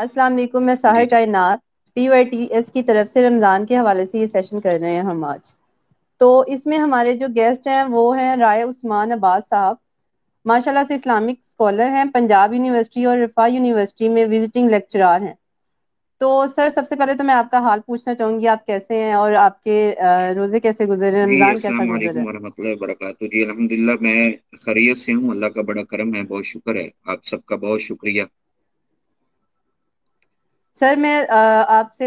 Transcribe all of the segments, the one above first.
السلام علیکم، میں جی ساحر جی کائنات PYTS کی طرف سے رمضان کے حوالے سے یہ سیشن کر رہے ہیں ہم آج۔ تو اس میں ہمارے جو گیسٹ ہیں وہ ہیں رائے عثمان عباس صاحب، ماشاءاللہ سے اسلامک اسکالر ہیں، پنجاب یونیورسٹی اور رفاع یونیورسٹی میں وزٹنگ لیکچرار ہیں۔ تو سر سب سے پہلے تو میں آپ کا حال پوچھنا چاہوں گی، آپ کیسے ہیں اور آپ کے روزے کیسے گزرے، جی، رمضان کیسا السلام گزرا علیکم ہے؟ ورحمۃ اللہ وبرکاتہ۔ جی الحمدللہ میں خیریت سے ہوں، اللہ کا بڑا کرم ہے، بہت شکر ہے، آپ سب کا بہت شکریہ۔ سر میں آپ سے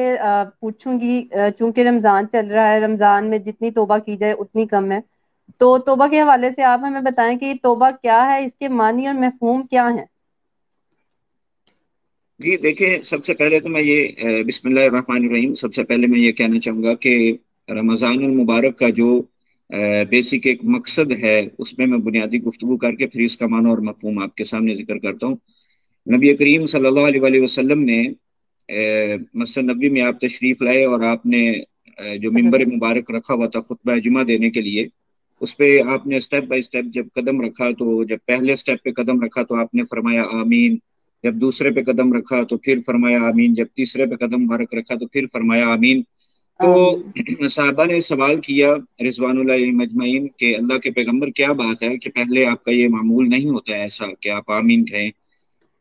پوچھوں گی، چونکہ رمضان چل رہا ہے، رمضان میں جتنی توبہ کی جائے اتنی کم ہے، تو توبہ کے حوالے سے آپ ہمیں بتائیں کہ یہ توبہ کیا ہے، اس کے معنی اور مفہوم کیا ہیں؟ جی دیکھیں، سب سے پہلے تو میں یہ بسم اللہ الرحمن الرحیم، سب سے پہلے میں یہ کہنا چاہوں گا کہ رمضان المبارک کا جو بیسک ایک مقصد ہے، اس میں بنیادی گفتگو کر کے پھر اس کا معنی اور مفہوم آپ کے سامنے ذکر کرتا ہوں۔ نبی کریم صلی اللہ علیہ وآلہ وسلم نے مسجد نبوی میں آپ تشریف لائے اور آپ نے جو صلی ممبر اللہ مبارک رکھا ہوا تھا خطبہ جمعہ دینے کے لیے، اس پہ آپ نے سٹیپ بائی سٹیپ جب قدم رکھا، تو جب پہلے سٹیپ پہ قدم رکھا تو آپ نے فرمایا آمین، جب دوسرے پہ قدم رکھا تو پھر فرمایا آمین، جب تیسرے پہ قدم مبارک رکھا تو پھر فرمایا آمین۔ تو آمین۔ صحابہ نے سوال کیا رضوان اللہ علیہم اجمعین کہ اللہ کے پیغمبر کیا بات ہے کہ پہلے آپ کا یہ معمول نہیں ہوتا ہے ایسا کہ آپ آمین کہیں؟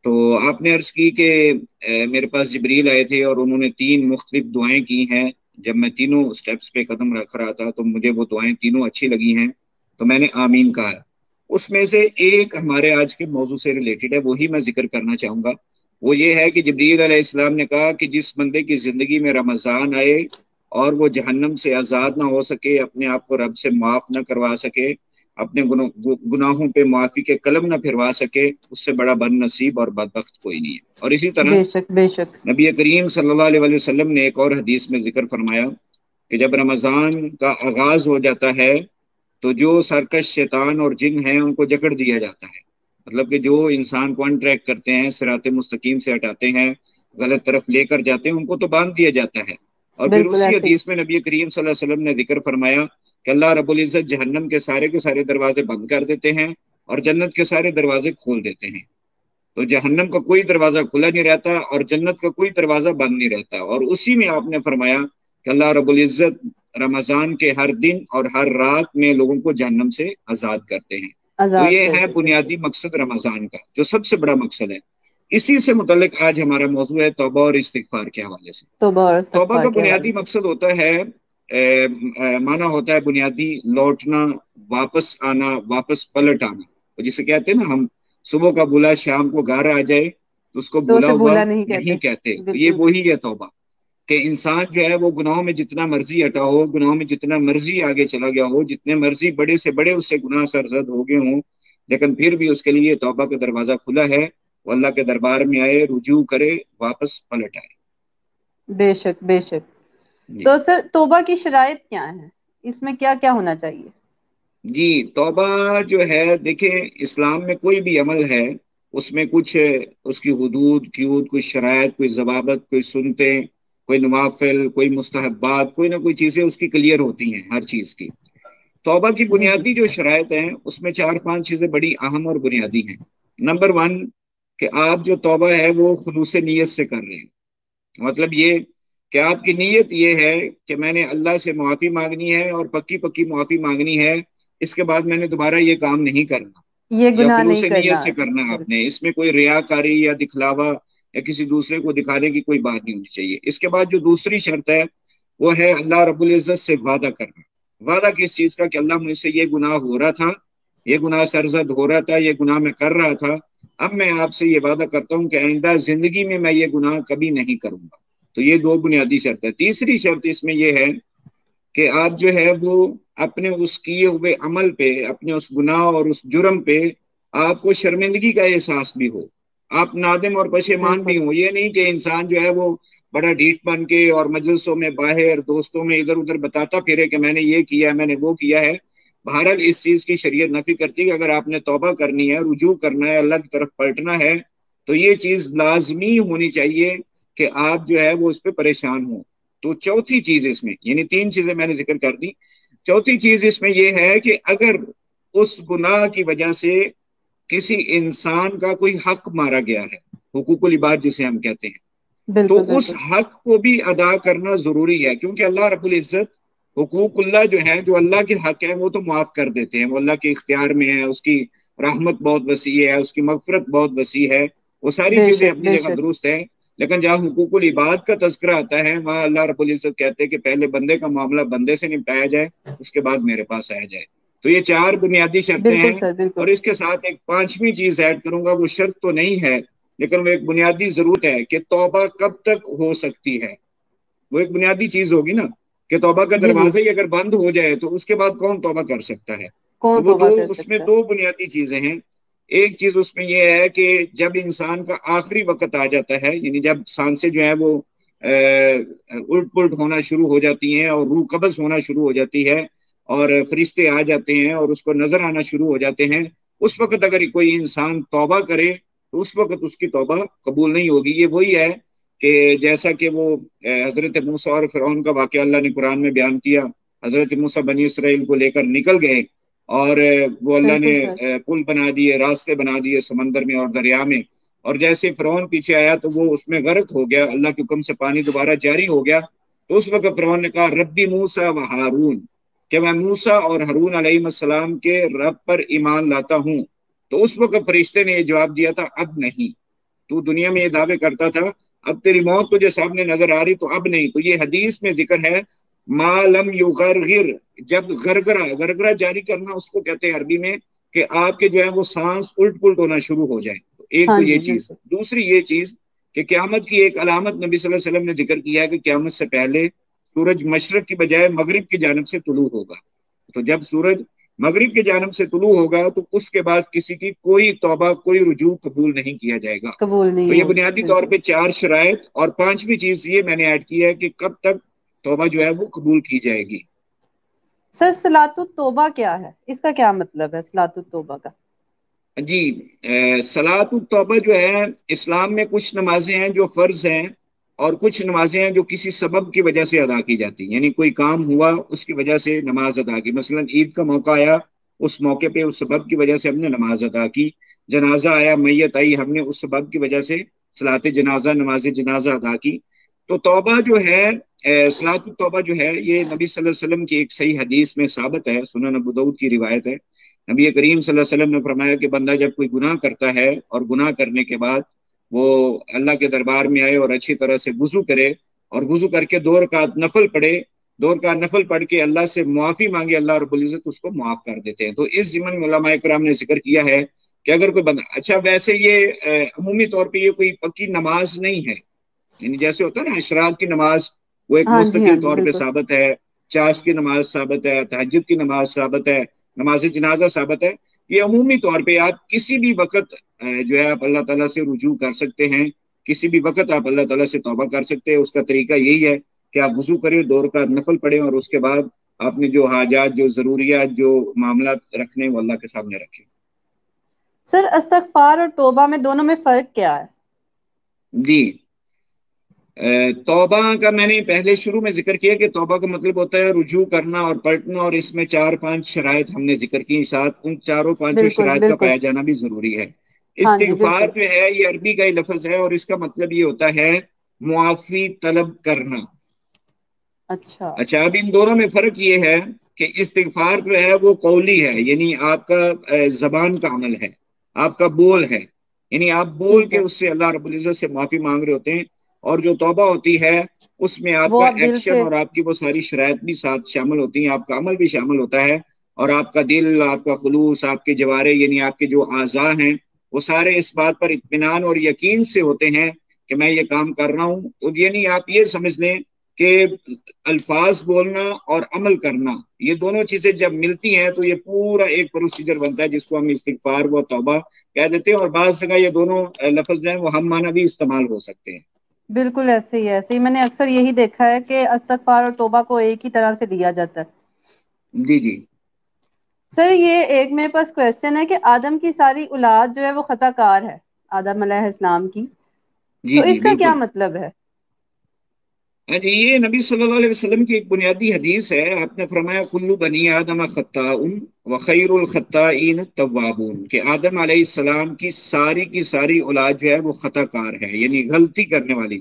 تو آپ نے عرض کی کہ میرے پاس جبریل آئے تھے اور انہوں نے 3 مختلف دعائیں کی ہیں، جب میں تینوں سٹیپس پہ قدم رکھ رہا تھا تو مجھے وہ دعائیں تینوں اچھی لگی ہیں، تو میں نے آمین کہا ہے۔ اس میں سے ایک ہمارے آج کے موضوع سے ریلیٹڈ ہے، وہی میں ذکر کرنا چاہوں گا۔ وہ یہ ہے کہ جبریل علیہ السلام نے کہا کہ جس بندے کی زندگی میں رمضان آئے اور وہ جہنم سے آزاد نہ ہو سکے، اپنے آپ کو رب سے معاف نہ کروا سکے، اپنے گناہوں پہ معافی کے قلم نہ پھروا سکے، اس سے بڑا بد نصیب اور بدبخت کوئی نہیں ہے۔ اور اسی طرح بے شک بے شک۔ نبی کریم صلی اللہ علیہ وسلم نے ایک اور حدیث میں ذکر فرمایا کہ جب رمضان کا آغاز ہو جاتا ہے تو جو سرکش شیطان اور جن ہیں ان کو جکڑ دیا جاتا ہے، مطلب کہ جو انسان کو ان ٹریک کرتے ہیں، صراط مستقیم سے ہٹاتے ہیں، غلط طرف لے کر جاتے ہیں، ان کو تو باندھ دیا جاتا ہے۔ اور پھر بالکل اسی ایسے ہی۔ حدیث میں نبی کریم صلی اللہ علیہ وسلم نے ذکر فرمایا کہ اللہ رب العزت جہنم کے سارے دروازے بند کر دیتے ہیں اور جنت کے سارے دروازے کھول دیتے ہیں۔ تو جہنم کا کوئی دروازہ کھلا نہیں رہتا اور جنت کا کوئی دروازہ بند نہیں رہتا۔ اور اسی میں آپ نے فرمایا کہ اللہ رب العزت رمضان کے ہر دن اور ہر رات میں لوگوں کو جہنم سے آزاد کرتے ہیں۔ تو آزاد یہ کر ہے دیتے ہیں۔ بنیادی مقصد رمضان کا، جو سب سے بڑا مقصد ہے۔ اسی سے متعلق آج ہمارا موضوع ہے توبہ اور استغفار کے حوالے سے۔ توبہ اور توبہ استغفار کا کے حوالے بنیادی سے۔ مقصد ہوتا ہے معنی ہوتا ہے بنیادی لوٹنا، واپس آنا، واپس پلٹ آنا، جسے کہتے ہیں نا ہم صبح کا بولا شام کو گھر آ جائے تو اس کو تو بھولا اسے ہوا بھولا نہیں کہتے۔ نہیں کہتے۔ تو یہ بالکل وہی ہے توبہ، کہ انسان جو ہے وہ گناہوں میں جتنا مرضی ہٹا ہو، گناہوں میں جتنا مرضی آگے چلا گیا ہو، جتنے مرضی بڑے سے بڑے اس سے گناہ سرزد ہو گئے ہوں، لیکن پھر بھی اس کے لیے توبہ کا دروازہ کھلا ہے، وہ اللہ کے دربار میں آئے، رجوع کرے، واپس پلٹ آئے۔ بے شک بے شک۔ جی تو سر توبہ کی شرائط کیا ہیں، اس میں کیا کیا ہونا چاہیے؟ جی، توبہ جو ہے دیکھیں، اسلام میں کوئی بھی عمل ہے اس میں کچھ اس کی حدود کچھ شرائط، کوئی ضوابط، کوئی سنتے، کوئی نوافل، کوئی مستحبات، کوئی نہ کوئی چیزیں اس کی کلیئر ہوتی ہیں ہر چیز کی۔ توبہ کی جی جی۔ بنیادی جو شرائط ہیں اس میں 4-5 چیزیں بڑی اہم اور بنیادی ہیں۔ نمبر 1 کہ آپ جو توبہ ہے وہ خلوص نیت سے کر رہے ہیں، مطلب یہ کہ آپ کی نیت یہ ہے کہ میں نے اللہ سے معافی مانگنی ہے اور پکی پکی معافی مانگنی ہے، اس کے بعد میں نے دوبارہ یہ کام نہیں کرنا، یہ یا گناہ خلوص نہیں نیت کرنا۔ سے کرنا آپ بالکل۔ نے، اس میں کوئی ریاکاری یا دکھلاوا یا کسی دوسرے کو دکھانے کی کوئی بات نہیں ہونی چاہیے۔ اس کے بعد جو دوسری شرط ہے وہ ہے اللہ رب العزت سے وعدہ کرنا۔ وعدہ کس چیز کا؟ کہ اللہ مجھ سے یہ گناہ ہو رہا تھا، یہ گناہ سرزد ہو رہا تھا، یہ گناہ میں کر رہا تھا، اب میں آپ سے یہ وعدہ کرتا ہوں کہ آئندہ زندگی میں یہ گناہ کبھی نہیں کروں گا۔ تو یہ 2 بنیادی شرط ہے۔ تیسری شرط اس میں یہ ہے کہ آپ جو ہے وہ اپنے اس کیے ہوئے عمل پہ، اپنے اس گناہ اور اس جرم پہ آپ کو شرمندگی کا احساس بھی ہو، آپ نادم اور پشیمان بھی بالکل ہوں۔ یہ نہیں کہ انسان جو ہے وہ بڑا ڈھیٹ بن کے اور مجلسوں میں باہر دوستوں میں ادھر ادھر بتاتا پھرے کہ میں نے یہ کیا ہے، میں نے وہ کیا ہے۔ بہرحال اس چیز کی شریعت نفی کرتی ہے کہ اگر آپ نے توبہ کرنی ہے، رجوع کرنا ہے، اللہ کی طرف پلٹنا ہے، تو یہ چیز لازمی ہونی چاہیے کہ آپ جو ہے وہ اس پہ پریشان ہوں۔ تو چوتھی چیز اس میں، یعنی 3 چیزیں میں نے ذکر کر دی، چوتھی چیز اس میں یہ ہے کہ اگر اس گناہ کی وجہ سے کسی انسان کا کوئی حق مارا گیا ہے، حقوق العباد جسے ہم کہتے ہیں، تو بالکل اس بالکل حق کو بھی ادا کرنا ضروری ہے، کیونکہ اللہ رب العزت حقوق اللہ جو ہے، جو اللہ کے حق ہے، وہ تو معاف کر دیتے ہیں، وہ اللہ کے اختیار میں ہے، اس کی رحمت بہت وسیع ہے، اس کی مغفرت بہت وسیع ہے، وہ ساری بے چیزیں شک اپنی بے جگہ شک درست ہیں۔ لیکن جہاں حقوق العباد کا تذکرہ آتا ہے، وہاں اللہ رب العزت کہتے ہیں کہ پہلے بندے کا معاملہ بندے سے نپٹایا جائے، اس کے بعد میرے پاس آیا جائے۔ تو یہ چار بنیادی شرطیں بالکل ہیں، سر بالکل۔ اور اس کے ساتھ ایک پانچویں چیز ایڈ کروں گا، وہ شرط تو نہیں ہے لیکن وہ ایک بنیادی ضرورت ہے کہ توبہ کب تک ہو سکتی ہے، وہ ایک بنیادی چیز ہوگی نا، کہ توبہ کا جی جی، دروازہ ہی اگر بند ہو جائے تو اس کے بعد کون توبہ کر سکتا ہے؟ تو کون وہ توبہ دو، کر اس میں سکتا ہے؟ دو بنیادی چیزیں ہیں۔ ایک چیز اس میں یہ ہے کہ جب انسان کا آخری وقت آ جاتا ہے، یعنی جب سانسیں جو ہیں وہ الٹ پلٹ ہونا شروع ہو جاتی ہیں اور روح قبض ہونا شروع ہو جاتی ہے اور فرشتے آ جاتے ہیں اور اس کو نظر آنا شروع ہو جاتے ہیں، اس وقت اگر کوئی انسان توبہ کرے تو اس وقت اس کی توبہ قبول نہیں ہوگی۔ یہ وہی ہے کہ جیسا کہ وہ حضرت موسیٰ اور فرعون کا واقعہ اللہ نے قرآن میں بیان کیا۔ حضرت موسیٰ بنی اسرائیل کو لے کر نکل گئے اور وہ اللہ نے بالکل سر، پل بنا دیے، راستے بنا دیے سمندر میں اور دریا میں، اور جیسے فرعون پیچھے آیا تو وہ اس میں غرق ہو گیا، اللہ کے حکم سے پانی دوبارہ جاری ہو گیا۔ تو اس وقت فرعون نے کہا ربی موسیٰ و ہارون، کہ میں موسیٰ اور ہارون علیہ السلام کے رب پر ایمان لاتا ہوں۔ تو اس وقت فرشتے نے یہ جواب دیا تھا اب نہیں، تو دنیا میں یہ دعوے کرتا تھا اب تیری موت تجھے سامنے نظر آ رہی تو اب نہیں۔ تو یہ حدیث میں ذکر ہے ما لم یغرغر، جب غرغرہ جاری کرنا اس کو کہتے ہیں عربی میں، کہ آپ کے جو ہے وہ سانس الٹ پلٹ ہونا شروع ہو جائے۔ تو ایک ہاں تو جی یہ ہاں چیز، جی، دوسری یہ چیز کہ قیامت کی ایک علامت نبی صلی اللہ علیہ وسلم نے ذکر کیا ہے کہ قیامت سے پہلے سورج مشرق کی بجائے مغرب کی جانب سے طلوع ہوگا۔ تو جب سورج مغرب کی جانب سے طلوع ہوگا تو اس کے بعد کسی کی کوئی توبہ، کوئی رجوع قبول نہیں کیا جائے گا۔ قبول تو نہیں یہ ہوگی بنیادی طور بالکل۔ پہ چار شرائط، اور پانچویں چیز یہ میں نے ایڈ کی ہے کہ کب تک توبہ جو ہے وہ قبول کی جائے گی۔ سر صلاۃ التوبہ کیا ہے؟ اس کا کیا مطلب ہے صلاۃ التوبہ کا؟ جی، صلاۃ التوبہ جو ہے، اسلام میں کچھ نمازیں ہیں جو فرض ہیں، اور کچھ نمازیں ہیں جو کسی سبب کی وجہ سے ادا کی جاتی ہیں، یعنی کوئی کام ہوا اس کی وجہ سے نماز ادا کی، مثلا عید کا موقع آیا، اس موقع پہ اس سبب کی وجہ سے ہم نے نماز ادا کی، جنازہ آیا، میت آئی، ہم نے اس سبب کی وجہ سے صلاۃ جنازہ، نماز جنازہ ادا کی۔ تو توبہ جو ہے، صلاۃ التوبہ جو ہے، یہ نبی صلی اللہ علیہ وسلم کی ایک صحیح حدیث میں ثابت ہے، سنن ابو داؤد کی روایت ہے۔ نبی کریم صلی اللہ علیہ وسلم نے فرمایا کہ بندہ جب کوئی گناہ کرتا ہے اور گناہ کرنے کے بعد وہ اللہ کے دربار میں آئے اور اچھی طرح سے وضو کرے، اور وضو کر کے 2 رکعت نفل پڑھے، 2 رکعت نفل پڑھ کے اللہ سے معافی مانگے، اللہ رب العزت اس کو معاف کر دیتے ہیں۔ تو اس ضمن میں علماء کرام نے ذکر کیا ہے کہ اگر کوئی بندہ، اچھا ویسے یہ عمومی طور پہ یہ کوئی پکی نماز نہیں ہے، یعنی جیسے ہوتا ہے نا اشراق کی نماز، وہ ایک ہاں جی ہاں مستقل جی طور پہ بالکل، ثابت ہے، چاش کی نماز ثابت ہے، تہجد کی نماز ثابت ہے، نماز جنازہ ثابت ہے۔ یہ عمومی طور پہ آپ کسی بھی وقت جو ہے آپ اللہ تعالیٰ سے رجوع کر سکتے ہیں، کسی بھی وقت آپ اللہ تعالیٰ سے توبہ کر سکتے ہیں۔ اس کا طریقہ یہی ہے کہ آپ وضو کریں، 2 رکعت نفل پڑھیں، اور اس کے بعد آپ نے جو حاجات، جو ضروریات، جو معاملات رکھنے وہ اللہ کے سامنے رکھیں۔ سر استغفار اور توبہ میں دونوں میں فرق کیا ہے؟ جی، توبہ کا میں نے پہلے شروع میں ذکر کیا کہ توبہ کا مطلب ہوتا ہے رجوع کرنا اور پلٹنا، اور اس میں 4 5 شرائط ہم نے ذکر کی، ساتھ ان چاروں پانچوں بالکل شرائط کا بالکل، پایا جانا بھی ضروری ہے۔ ہاں جی استغفار بالکل، جو ہے یہ عربی کا ہی لفظ ہے، اور اس کا مطلب یہ ہوتا ہے معافی طلب کرنا۔ اچھا اچھا، اب ان دونوں میں فرق یہ ہے کہ استغفار جو ہے وہ قولی ہے، یعنی آپ کا زبان کا عمل ہے، آپ کا بول ہے، یعنی آپ بول ٹھیک کے ہے، اس سے اللہ رب العزت سے معافی مانگ رہے ہوتے ہیں۔ اور جو توبہ ہوتی ہے اس میں آپ وہ کا آپ دل ایکشن سے، اور آپ کی وہ ساری شرائط بھی ساتھ شامل ہوتی ہیں، آپ کا عمل بھی شامل ہوتا ہے، اور آپ کا دل، آپ کا خلوص، آپ کے جوارے یعنی آپ کے جو اعضاء ہیں وہ سارے اس بات پر اطمینان اور یقین سے ہوتے ہیں کہ میں یہ کام کر رہا ہوں۔ تو یعنی آپ یہ سمجھ لیں کہ الفاظ بولنا اور عمل کرنا، یہ دونوں چیزیں جب ملتی ہیں تو یہ پورا ایک پروسیجر بنتا ہے جس کو ہم استغفار و توبہ کہہ دیتے ہیں۔ اور بعض جگہ یہ دونوں لفظ جو ہیں وہ ہم معنی بھی استعمال ہو سکتے ہیں۔ بالکل ایسے ہی ایسے ہی میں نے اکثر یہی دیکھا ہے کہ استغفار اور توبہ کو ایک ہی طرح سے دیا جاتا ہے۔ جی جی سر یہ ایک میرے پاس کوشچن ہے کہ آدم کی ساری اولاد جو ہے وہ خطا کار ہے، آدم علیہ السلام کی، جی تو جی اس کا کیا بالکل۔ مطلب ہے؟ ہاں جی، یہ نبی صلی اللہ علیہ وسلم کی ایک بنیادی حدیث ہے۔ آپ نے فرمایا کلو بنی آدم خطاؤن وخیر الخطائین التوابون، کہ آدم علیہ السلام کی ساری اولاد جو ہے وہ خطا کار ہے، یعنی غلطی کرنے والی۔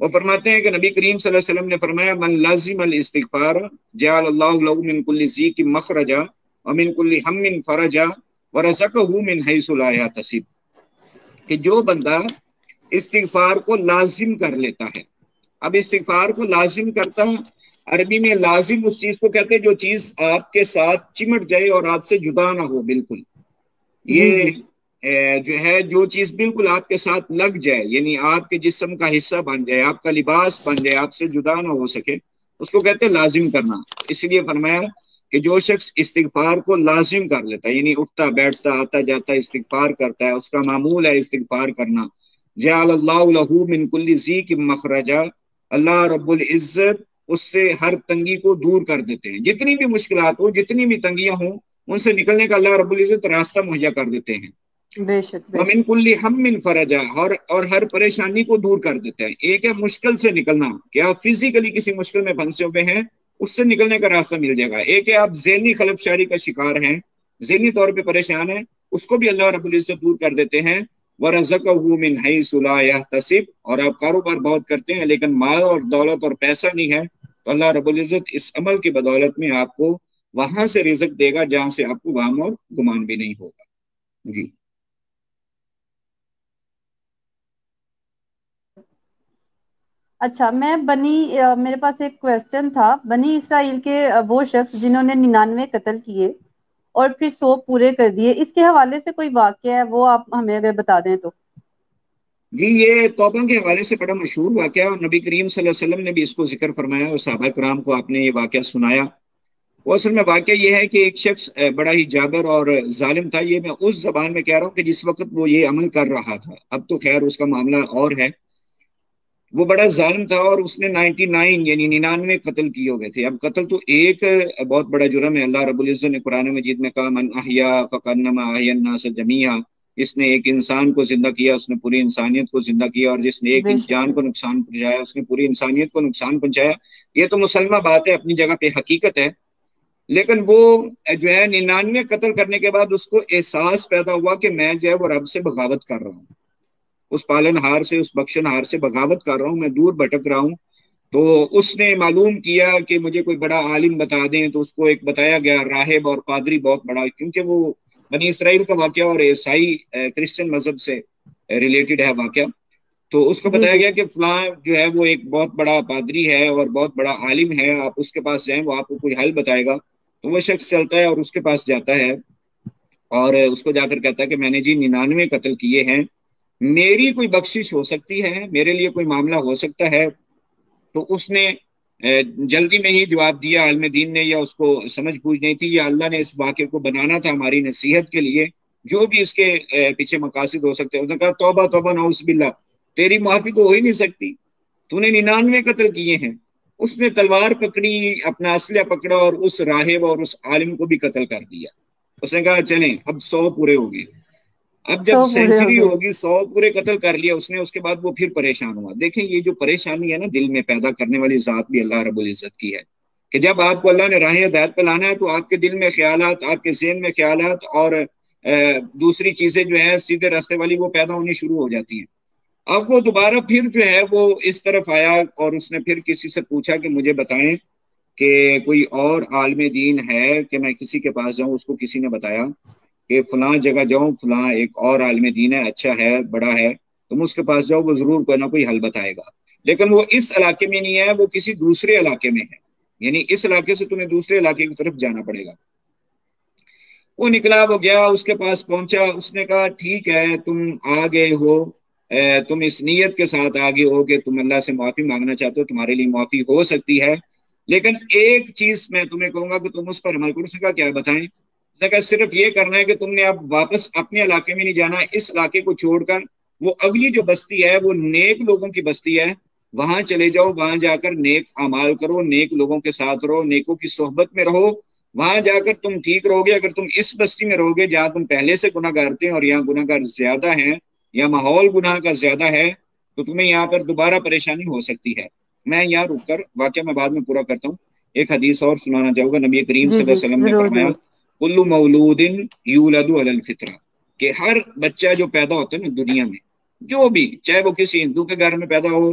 وہ فرماتے ہیں کہ نبی کریم صلی اللہ علیہ وسلم نے فرمایا من لازم الاستغفار جعل اللہ له من كل ضیق مخرجا ومن كل هم فرجا ورزقه من حيث لا يحتسب، کہ جو بندہ استغفار کو لازم کر لیتا ہے. اب استغفار کو لازم کرتا، عربی میں لازم اس چیز کو کہتے ہیں جو چیز آپ کے ساتھ چمٹ جائے اور آپ سے جدا نہ ہو بالکل. جی یہ جی جو ہے جو چیز بالکل آپ کے ساتھ لگ جائے، یعنی آپ کے جسم کا حصہ بن جائے، آپ کا لباس بن جائے، آپ سے جدا نہ ہو سکے، اس کو کہتے ہیں لازم کرنا. اس لیے فرمایا کہ جو شخص استغفار کو لازم کر لیتا ہے، یعنی اٹھتا بیٹھتا آتا جاتا استغفار کرتا ہے، اس کا معمول ہے استغفار کرنا، جعل اللہ لہ من کل ضیق مخرجا، اللہ رب العزت اس سے ہر تنگی کو دور کر دیتے ہیں. جتنی بھی مشکلات ہوں، جتنی بھی تنگیاں ہوں، ان سے نکلنے کا اللہ رب العزت راستہ مہیا کر دیتے ہیں. بے شک بے ومن شک. کل ہم فرجا، اور ہر پریشانی کو دور کر دیتے ہیں. ایک ہے مشکل سے نکلنا، کہ آپ فزیکلی کسی مشکل میں پھنسے ہوئے ہیں، اس سے نکلنے کا راستہ مل جائے گا. ایک ہے آپ ذہنی خلف شاری کا شکار ہیں، ذہنی طور پہ پریشان ہیں، اس کو بھی اللہ رب العزت دور کر دیتے ہیں. وَرَزَقَهُ مِنْ حَيْثُ لَا يَحْتَسِبْ، اور آپ کاروبار بہت کرتے ہیں لیکن مال اور دولت اور پیسہ نہیں ہے، تو اللہ رب العزت اس عمل کی بدولت میں آپ کو وہاں سے رزق دے گا جہاں سے آپ کو وہم اور گمان بھی نہیں ہوگا. جی اچھا، میں میرے پاس ایک کویسچن تھا. بنی اسرائیل کے وہ شخص جنہوں نے 99 قتل کیے اور پھر 100 پورے کر دیے، اس کے حوالے سے کوئی واقعہ ہے وہ آپ ہمیں اگر بتا دیں تو. جی، یہ توبہ کے حوالے سے بڑا مشہور واقعہ ہے، اور نبی کریم صلی اللہ علیہ وسلم نے بھی اس کو ذکر فرمایا اور صحابہ کرام کو آپ نے یہ واقعہ سنایا. وہ اصل میں واقعہ یہ ہے کہ ایک شخص بڑا ہی جابر اور ظالم تھا. یہ میں اس زبان میں کہہ رہا ہوں کہ جس وقت وہ یہ عمل کر رہا تھا، اب تو خیر اس کا معاملہ اور ہے. وہ بڑا ظالم تھا اور اس نے 99 یعنی 99 قتل کیے ہوئے تھے. اب قتل تو ایک بہت بڑا جرم ہے. اللہ رب العزت نے قرآن مجید میں کہا من احیا فکانما احیا الناس جمیعا، جس نے ایک انسان کو زندہ کیا اس نے پوری انسانیت کو زندہ کیا، اور جس نے ایک بے شک جان کو نقصان پہنچایا اس نے پوری انسانیت کو نقصان پہنچایا. یہ تو مسلمہ بات ہے، اپنی جگہ پہ حقیقت ہے. لیکن وہ جو ہے 99 قتل کرنے کے بعد اس کو احساس پیدا ہوا کہ میں جو ہے وہ رب سے بغاوت کر رہا ہوں، اس پالن ہار سے، اس بخشن ہار سے بغاوت کر رہا ہوں، میں دور بھٹک رہا ہوں. تو اس نے معلوم کیا کہ مجھے کوئی بڑا عالم بتا دیں. تو اس کو ایک بتایا گیا راہب اور پادری بہت بڑا، کیونکہ وہ بنی اسرائیل کا واقعہ اور عیسائی کرسچن مذہب سے ریلیٹڈ ہے واقعہ. تو اس کو جی بتایا جی گیا کہ فلاں جو ہے وہ ایک بہت بڑا پادری ہے اور بہت بڑا عالم ہے، آپ اس کے پاس جائیں، وہ آپ کو کوئی حل بتائے گا. تو وہ شخص چلتا ہے اور اس کے پاس جاتا ہے اور اس کو جا کر کہتا ہے کہ میں نے جی 99 قتل کیے ہیں، میری کوئی بخشش ہو سکتی ہے، میرے لیے کوئی معاملہ ہو سکتا ہے. تو اس نے جلدی میں ہی جواب دیا، عالم دین نے، یا اس کو سمجھ بوجھ نہیں تھی، یا اللہ نے اس واقعے کو بنانا تھا ہماری نصیحت کے لیے، جو بھی اس کے پیچھے مقاصد ہو سکتے ہیں. اس نے کہا توبہ توبہ نعوذ باللہ، تیری معافی تو ہو ہی نہیں سکتی، تو نے 99 قتل کیے ہیں. اس نے تلوار پکڑی، اپنا اسلحہ پکڑا اور اس راہب اور اس عالم کو بھی قتل کر دیا. اس نے کہا چلیں اب 100 پورے ہو گئے. اب جب 100 پورے ہو سینچری گئے. ہوگی، 100 پورے قتل کر لیا اس نے، اس کے بعد وہ پھر پریشان ہوا. دیکھیں یہ جو پریشانی ہے نا دل میں پیدا کرنے والی ذات بھی اللہ رب العزت کی ہے، کہ جب آپ کو اللہ نے راہ ہدایت پہ لانا ہے تو آپ کے دل میں خیالات، آپ کے ذہن میں خیالات اور دوسری چیزیں جو ہیں سیدھے راستے والی وہ پیدا ہونی شروع ہو جاتی ہیں. اب وہ دوبارہ پھر جو ہے وہ اس طرف آیا اور اس نے پھر کسی سے پوچھا کہ مجھے بتائیں کہ کوئی اور عالم دین ہے کہ میں کسی کے پاس جاؤں. اس کو کسی نے بتایا کہ فلاں جگہ جاؤ، فلاں ایک اور عالم دین ہے، اچھا ہے، بڑا ہے، تم اس کے پاس جاؤ، وہ ضرور کوئی نہ کوئی حل بتائے گا. لیکن وہ اس علاقے میں نہیں ہے، وہ کسی دوسرے علاقے میں ہے، یعنی اس علاقے سے تمہیں دوسرے علاقے کی طرف جانا پڑے گا. وہ نکلا، وہ گیا، اس کے پاس پہنچا. اس نے کہا ٹھیک ہے تم آ گئے ہو، تم اس نیت کے ساتھ آگے ہو کہ تم اللہ سے معافی مانگنا چاہتے ہو، تمہارے لیے معافی ہو سکتی ہے، لیکن ایک چیز میں تمہیں کہوں گا کہ تم اس پر عمل کرو. اس نے کہا کیا بتائیں؟ کہ صرف یہ کرنا ہے کہ تم نے اب واپس اپنے علاقے میں نہیں جانا، اس علاقے کو چھوڑ کر وہ اگلی جو بستی ہے وہ نیک لوگوں کی بستی ہے، وہاں چلے جاؤ، وہاں جا کر نیک اعمال کرو، نیک لوگوں کے ساتھ رہو، نیکوں کی صحبت میں رہو، وہاں جا کر تم ٹھیک رہو گے. اگر تم اس بستی میں رہو گے جہاں تم پہلے سے گناہ گارتے ہیں اور یہاں گناہ گار زیادہ ہیں یا ماحول گناہ کا زیادہ ہے، تو تمہیں یہاں پر دوبارہ پریشانی ہو سکتی ہے. میں یہاں رک کر واقعہ میں بعد میں پورا کرتا ہوں، ایک حدیث اور سنانا چاہوں گا. نبی کریم جی صلی اللہ جی علیہ وسلم نے ضرور فرمایا ضرور. کل مولود یولد علی الفطرہ، کہ ہر بچہ جو پیدا ہوتا ہے نا دنیا میں، جو بھی، چاہے وہ کسی ہندو کے گھر میں پیدا ہو،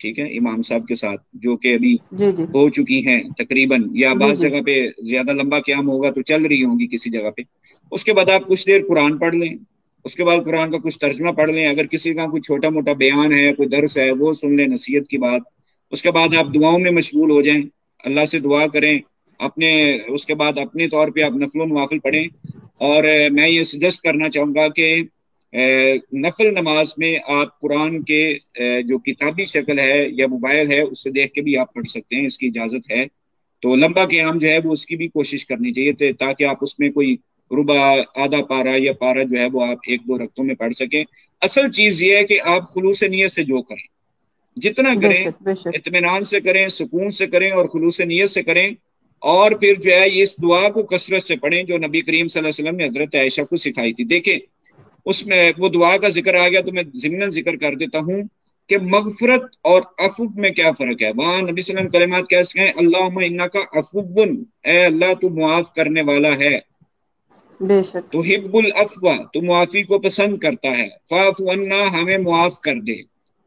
ٹھیک ہے، امام صاحب کے ساتھ جو کہ ابھی جی جی ہو چکی ہیں تقریباً، یا جی بعض جی جگہ پہ زیادہ لمبا قیام ہوگا تو چل رہی ہوں گی کسی جگہ پہ. اس کے بعد آپ کچھ دیر قرآن پڑھ لیں، اس کے بعد قرآن کا کچھ ترجمہ پڑھ لیں، اگر کسی کا کوئی چھوٹا موٹا بیان ہے، کوئی درس ہے، وہ سن لیں، نصیحت کی بات. اس کے بعد آپ دعاؤں میں مشغول ہو جائیں، اللہ سے دعا کریں اپنے. اس کے بعد اپنے طور پہ آپ نفل و نوافل پڑھیں. اور میں یہ سجیسٹ کرنا چاہوں گا کہ نفل نماز میں آپ قرآن کے جو کتابی شکل ہے یا موبائل ہے اس سے دیکھ کے بھی آپ پڑھ سکتے ہیں، اس کی اجازت ہے. تو لمبا قیام جو ہے وہ اس کی بھی کوشش کرنی چاہیے تاکہ آپ اس میں کوئی ربع، آدھا پارا یا پارا جو ہے وہ آپ ایک دو رکعتوں میں پڑھ سکیں. اصل چیز یہ ہے کہ آپ خلوص نیت سے جو کریں، جتنا بے کریں شک بے شک اطمینان سے کریں، سکون سے کریں اور خلوص نیت سے کریں. اور پھر جو ہے اس دعا کو کثرت سے پڑھیں جو نبی کریم صلی اللہ علیہ وسلم نے حضرت عائشہ کو سکھائی تھی. دیکھیں اس میں وہ دعا کا ذکر آ گیا تو میں ضمن ذکر کر دیتا ہوں کہ مغفرت اور عفو میں کیا فرق ہے. وہاں نبی صلی اللہ علیہ وسلم کلمات کیسے ہیں؟ اللہم انکا عفو، اے اللہ تو معاف کرنے والا ہے، بے شک تو حب العفو، تو معافی کو پسند کرتا ہے، فاعف عنا، ہمیں معاف کر دے.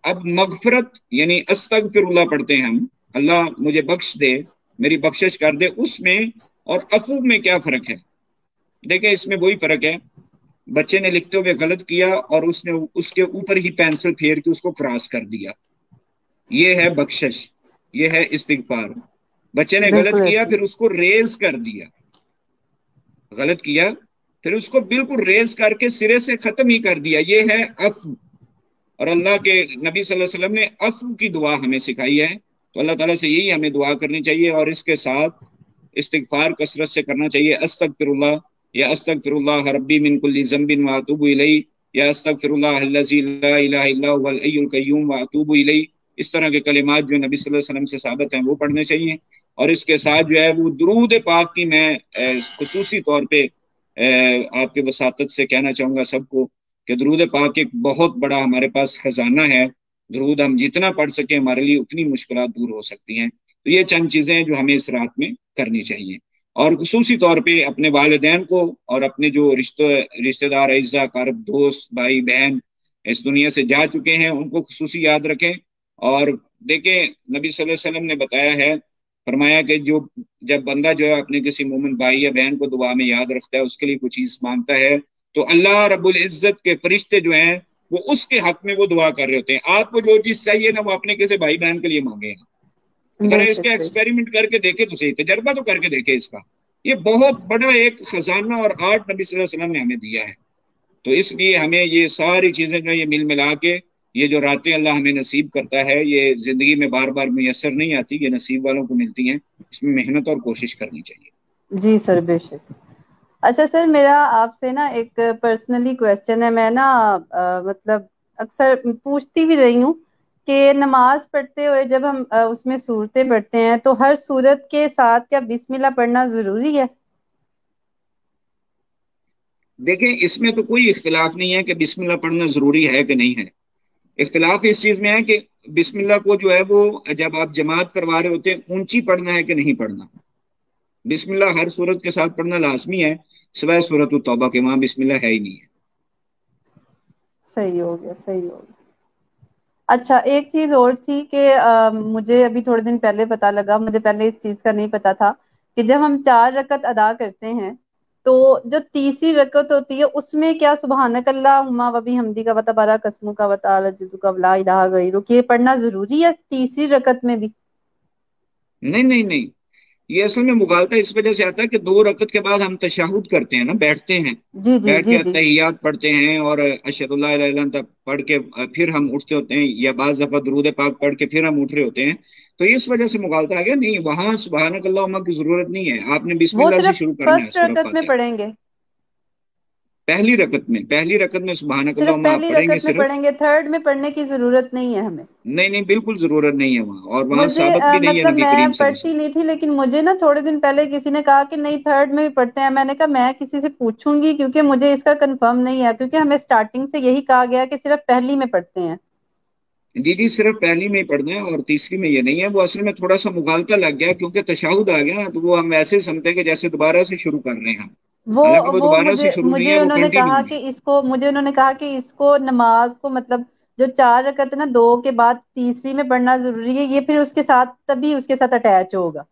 اب مغفرت یعنی استغفر اللہ پڑھتے ہیں ہم، اللہ مجھے بخش دے، میری بخشش کر دے، اس میں اور عفو میں کیا فرق ہے؟ دیکھیں اس میں وہی فرق ہے، بچے نے لکھتے ہوئے غلط کیا اور اس نے اس کے اوپر ہی پینسل پھیر کے اس کو کراس کر دیا، یہ ہے بخشش، یہ ہے استغفار. بچے نے غلط بالکل کیا ایسے پھر اس کو ریز کر دیا، غلط کیا پھر اس کو بالکل ریز کر کے سرے سے ختم ہی کر دیا، یہ ہے عفو. اور اللہ کے نبی صلی اللہ علیہ وسلم نے عفو کی دعا ہمیں سکھائی ہے. تو اللہ تعالیٰ سے یہی ہمیں دعا کرنی چاہیے اور اس کے ساتھ استغفار کثرت سے کرنا چاہیے. استغفر اللہ، یا استغفر اللہ ربی من کل ذنب واتوب الیہ، یا استغفر اللہ الذی لا الہ الا هو الحی القیوم واتوب الیہ. اس طرح کے کلمات جو نبی صلی اللہ علیہ وسلم سے ثابت ہیں وہ پڑھنے چاہیے. اور اس کے ساتھ جو ہے وہ درود پاک کی میں خصوصی طور پہ آپ کے وساطت سے کہنا چاہوں گا سب کو کہ درود پاک ایک بہت بڑا ہمارے پاس خزانہ ہے. درود ہم جتنا پڑھ سکیں ہمارے لیے اتنی مشکلات دور ہو سکتی ہیں. تو یہ چند چیزیں ہیں جو ہمیں اس رات میں کرنی چاہیے. اور خصوصی طور پہ اپنے والدین کو اور اپنے جو رشتہ دار، اعزا اقارب، دوست، بھائی بہن اس دنیا سے جا چکے ہیں ان کو خصوصی یاد رکھیں. اور دیکھیں نبی صلی اللہ علیہ وسلم نے بتایا ہے، فرمایا کہ جب بندہ جو ہے اپنے کسی مومن بھائی یا بہن کو دعا میں یاد رکھتا ہے، اس کے لیے کچھ چیز مانگتا ہے، تو اللہ رب العزت کے فرشتے جو ہیں وہ اس کے حق میں وہ دعا کر رہے ہوتے ہیں. آپ کو جو چیز چاہیے نا وہ اپنے کسی بھائی بہن کے لیے مانگے ہیں. ذرا بے اس کا شک بے شک ایکسپیریمنٹ کر کے دیکھے تو صحیح، تجربہ تو کر کے دیکھے اس کا. یہ بہت بڑا ایک خزانہ اور آرٹ نبی صلی اللہ علیہ وسلم نے ہمیں دیا ہے. تو اس لیے ہمیں یہ ساری چیزیں جو یہ مل ملا کے یہ جو راتیں اللہ ہمیں نصیب کرتا ہے یہ زندگی میں بار بار میسر نہیں آتی، یہ نصیب والوں کو ملتی ہیں. اس میں محنت اور کوشش کرنی چاہیے. جی سر بے شک. اچھا سر، میرا آپ سے نا ایک پرسنلی کوشچن ہے. میں نا مطلب اکثر پوچھتی بھی رہی ہوں کہ نماز پڑھتے ہوئے جب ہم اس میں سورتیں پڑھتے ہیں تو ہر سورت کے ساتھ کیا بسم اللہ پڑھنا ضروری ہے؟ دیکھیں اس میں تو کوئی اختلاف نہیں ہے کہ بسم اللہ پڑھنا ضروری ہے کہ نہیں ہے. اختلاف اس چیز میں ہے کہ بسم اللہ کو جو ہے وہ جب آپ جماعت کروا رہے ہوتے ہیں اونچی پڑھنا ہے کہ نہیں پڑھنا. بسم اللہ ہر صورت کے ساتھ پڑھنا لازمی ہے، سوائے صورت التوبہ کے، وہاں بسم اللہ ہے ہی نہیں ہے. صحیح ہو گیا صحیح ہو گیا. اچھا ایک چیز اور تھی کہ مجھے ابھی تھوڑے دن پہلے پتا لگا، مجھے پہلے اس چیز کا نہیں پتا تھا کہ جب ہم 4 رکعت ادا کرتے ہیں تو جو تیسری رکعت ہوتی ہے اس میں کیا سبحانک اللہم و بحمدک و تبارک اسمک و تعالی جدک و لا الہ غیرک یہ پڑھنا ضروری ہے تیسری رکعت میں بھی؟ نہیں نہیں نہیں، یہ اصل میں مغالطہ اس وجہ سے آتا ہے کہ 2 رکعت کے بعد ہم تشہد کرتے ہیں نا، بیٹھتے ہیں، جی جی بیٹھ جی کے جی اتحیات پڑھتے ہیں اور اشہد اللہ الہ الا انت پڑھ کے پھر ہم اٹھتے ہوتے ہیں، یا بعض دفعہ درود پاک پڑھ کے پھر ہم اٹھ رہے ہوتے ہیں. تو اس وجہ سے مغالطہ آ گیا. نہیں، وہاں سبحانک اللہم کی ضرورت نہیں ہے، آپ نے بسم وہ اللہ سے صرف شروع کرنا ہے فرسٹ سورہ رکعت میں فاتحہ. پڑھیں گے؟ پہلی رکعت میں سبحانک صرف اللہم آپ پہلی پڑھیں گے رکعت میں صرف. پڑھیں گے، تھرڈ میں پڑھنے کی ضرورت نہیں ہے ہمیں؟ نہیں نہیں، بالکل ضرورت نہیں ہے وہاں، اور وہاں مجھے ثابت بھی نہیں ہے مطلب نبی میں کریم صلی اللہ علیہ پڑھتی وسلم. نہیں تھی لیکن مجھے نا تھوڑے دن پہلے کسی نے کہا کہ نہیں تھرڈ میں بھی پڑھتے ہیں. میں نے کہا میں کسی سے پوچھوں گی کیونکہ مجھے اس کا کنفرم نہیں ہے، کیونکہ ہمیں سٹارٹنگ سے یہی کہا گیا کہ صرف پہلی میں پڑھتے ہیں. جی جی، صرف پہلی میں ہی پڑھنا ہے اور تیسری میں یہ نہیں ہے. وہ اصل میں تھوڑا سا مغالطہ لگ گیا کیونکہ تشہد آ گیا نا، تو وہ ہم ایسے سمجھتے کہ جیسے دوبارہ سے شروع کر رہے ہیں ہم، حالانکہ وہ وہ دوبارہ سے مجھے شروع نہیں ہے، مجھے وہ انہوں نے کہا کنٹینیو ہے. کہ اس کو مجھے انہوں نے کہا کہ اس کو نماز کو مطلب جو 4 رکعت نا 2 کے بعد تیسری میں پڑھنا ضروری ہے، یہ پھر اس کے ساتھ تبھی اس کے ساتھ اٹیچ ہوگا.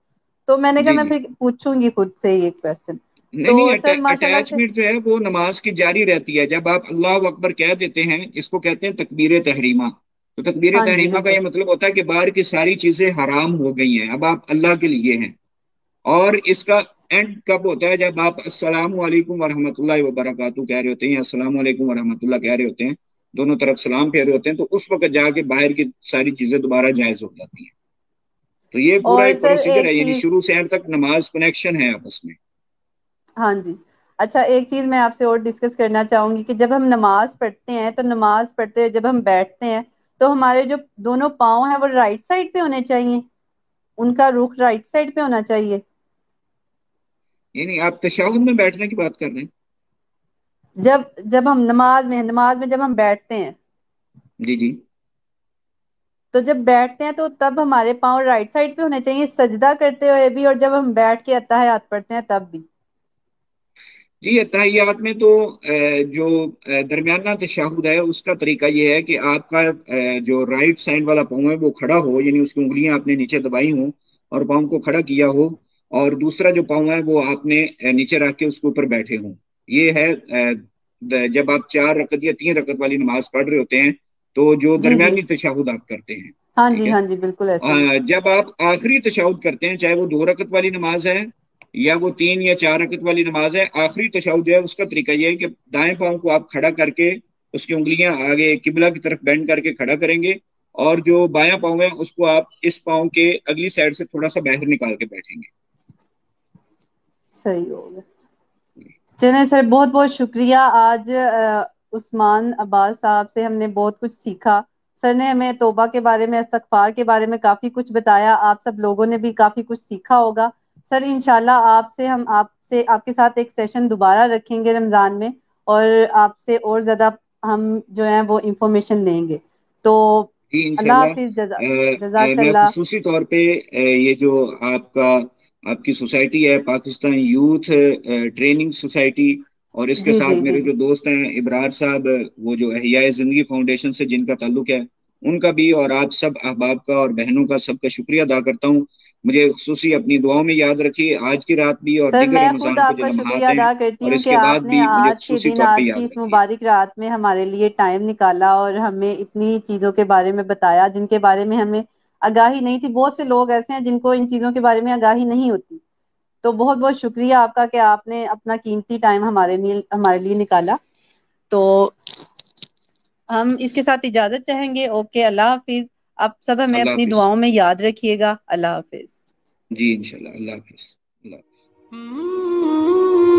تو میں نے کہا جی میں جی. پھر پوچھوں گی خود سے یہ کوشچن. نہیں تو نہیں، سر ماشاء اللہ سے. اٹیچمنٹ جو ہے وہ نماز کی جاری رہتی ہے. جب آپ اللہ اکبر کہہ دیتے ہیں، اس کو کہتے ہیں تکبیر تحریمہ. تو تکبیر ہاں جی تحریمہ کا بالکل. یہ مطلب ہوتا ہے کہ باہر کی ساری چیزیں حرام ہو گئی ہیں، اب آپ اللہ کے لیے ہیں. اور اس کا اینڈ کب ہوتا ہے؟ جب آپ السلام علیکم ورحمۃ اللہ وبرکاتہ کہہ رہے ہوتے ہیں، یا السلام علیکم ورحمۃ اللہ کہہ رہے ہوتے ہیں، دونوں طرف سلام پھیرے ہوتے ہیں، تو اس وقت جا کے باہر کی ساری چیزیں دوبارہ جائز ہو جاتی ہیں. تو یہ پورا اور ایک سر پروسیجر ایک ہے، یعنی چیز. شروع سے اینڈ تک نماز کنیکشن ہے آپس میں. ہاں جی. اچھا ایک چیز میں آپ سے اور ڈسکس کرنا چاہوں گی کہ جب ہم نماز پڑھتے ہیں تو نماز پڑھتے ہوئے جب ہم بیٹھتے ہیں تو ہمارے جو دونوں پاؤں ہیں وہ رائٹ سائڈ پہ ہونے چاہیے، ان کا رخ رائٹ سائڈ پہ ہونا چاہیے. یعنی آپ تشہد میں بیٹھنے کی بات کر رہے ہیں؟ جب جب ہم نماز میں جب ہم بیٹھتے ہیں، جی جی. تو جب بیٹھتے ہیں تو تب ہمارے پاؤں رائٹ سائڈ پہ ہونے چاہیے سجدہ کرتے ہوئے بھی، اور جب ہم بیٹھ کے اتحیات پڑھتے ہیں تب بھی. جی اتحیات میں تو جو درمیانہ تشہد ہے اس کا طریقہ یہ ہے کہ آپ کا جو رائٹ سائڈ والا پاؤں ہے وہ کھڑا ہو، یعنی اس کی انگلیاں آپ نے نیچے دبائی ہوں اور پاؤں کو کھڑا کیا ہو، اور دوسرا جو پاؤں ہے وہ آپ نے نیچے رکھ کے اس کے اوپر بیٹھے ہوں. یہ ہے جب آپ 4 رکعت یا 3 رکعت والی نماز پڑھ رہے ہوتے ہیں تو جو جی جی. درمیانی تشہد آپ کرتے ہیں. ہاں ٹھیک جی ہے. ہاں جی بالکل ایسے ہی. جب آپ آخری تشہد کرتے ہیں، چاہے وہ 2 رکعت والی نماز ہے یا وہ 3 یا 4 رکعت والی نماز ہے، آخری تشہد جو ہے اس کا طریقہ یہ ہے کہ دائیں پاؤں کو آپ کھڑا کر کے اس کی انگلیاں آگے قبلہ کی طرف بینڈ کر کے کھڑا کریں گے، اور جو بایاں پاؤں ہے اس کو آپ اس پاؤں کے اگلی سائڈ سے تھوڑا سا باہر نکال کے بیٹھیں گے. صحیح ہوگا. چلیں سر بہت بہت شکریہ. آج عثمان عباس صاحب سے ہم نے بہت کچھ سیکھا. سر نے ہمیں توبہ کے بارے میں، استغفار کے بارے میں کافی کچھ بتایا. آپ سب لوگوں نے بھی کافی کچھ سیکھا ہوگا. سر انشاءاللہ آپ کے ساتھ ایک سیشن دوبارہ رکھیں گے رمضان میں، اور آپ سے اور زیادہ ہم جو ہیں وہ انفارمیشن لیں گے. تو جی اللہ انشاءاللہ. حافظ. جزاک میں اللہ. خصوصی طور پہ یہ جو آپ کی سوسائٹی ہے، پاکستان یوتھ ٹریننگ سوسائٹی، اور اس کے جی ساتھ جی جی میرے جی. جو دوست ہیں ابرار صاحب، وہ جو احیاء زندگی فاؤنڈیشن سے جن کا تعلق ہے، ان کا بھی، اور آپ سب احباب کا اور بہنوں کا سب کا شکریہ ادا کرتا ہوں. مجھے خصوصی اپنی دعاؤں میں یاد رکھیے آج کی رات بھی اور سر دیگر میں خود رمضان کو آپ جو کا شکریہ لمحات ہیں، ادا کرتی اور ہوں اس کہ کے بعد آپ نے بھی مجھے آج کے خصوصی دن، طور پہ آج کی یاد اس رکھیے. مبارک رات میں ہمارے لیے ٹائم نکالا اور ہمیں اتنی چیزوں کے بارے میں بتایا جن کے بارے میں ہمیں آگاہی نہیں تھی. بہت سے لوگ ایسے ہیں جن کو ان چیزوں کے بارے میں آگاہی نہیں ہوتی. تو بہت بہت شکریہ آپ کا کہ آپ نے اپنا قیمتی ٹائم ہمارے لیے نکالا. تو ہم اس کے ساتھ اجازت چاہیں گے. اوکے اللہ حافظ. آپ سب ہمیں اللہ اپنی حافظ. دعاؤں میں یاد رکھیے گا. اللہ حافظ. جی انشاءاللہ. اللہ حافظ. اللہ حافظ. Mm-hmm.